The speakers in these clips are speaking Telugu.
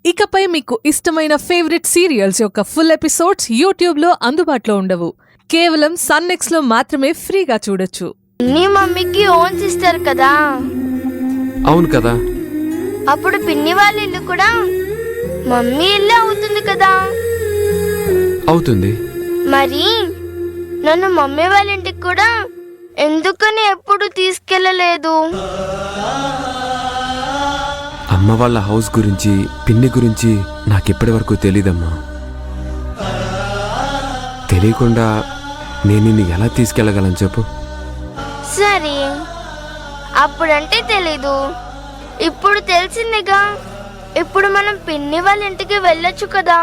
ఇకపై మీకు ఇష్టమైన ఫేవరెట్ సీరియల్స్ యొక్క ఫుల్ ఎపిసోడ్స్ యూట్యూబ్లో అందుబాటులో ఉండవు. కేవలం సన్నెక్స్లో మాత్రమే ఫ్రీగా చూడొచ్చు. నీ మమ్మీకి ఓన్స్ ఇస్తారు కదా? అవును కదా. అప్పుడు పిన్ని వాళ్ళ ఇల్లు కూడా మమ్మీ ఇల్లు అవుతుంది కదా? అవుతుంది. మరి నన్ను మమ్మీ వాళ్ళ ఇంటికి కూడా ఎందుకని ఎప్పుడు తీసుకెళ్ళలేదు? అమ్మ వాళ్ళ హౌస్ గురించి, పిన్ని గురించి నాకెప్పటి వరకు తెలీదమ్మా. తెలియకుండా నేను నిన్ను ఎలా తీసుకెళ్ళగలను చెప్పు? సరే, అప్పుడంటే తెలీదు, ఇప్పుడు తెలిసిందిగా. ఇప్పుడు మనం పిన్ని వాళ్ళ ఇంటికి వెళ్ళొచ్చు కదా?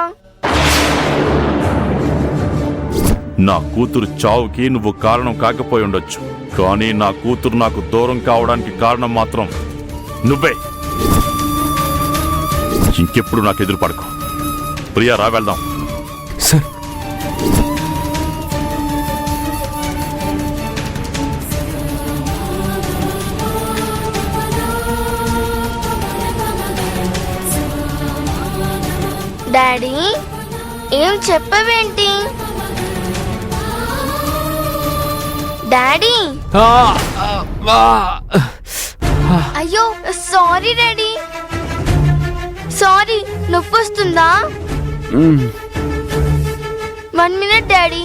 నా కూతురు చావుకి నువ్వు కారణం కాకపోయి ఉండొచ్చు, కానీ నా కూతురు నాకు దూరం కావడానికి కారణం మాత్రం నువ్వే. ఇంకెప్పుడు నాకు ఎదురు పడకు. ప్రియా, రా వెళ్దాం. సార్, డాడీ, ఏం చెప్పవేంటి? డాడీ, అయ్యో సారీ డాడీ, సారీ. నొప్పి వస్తుందా? 1 minute డాడీ.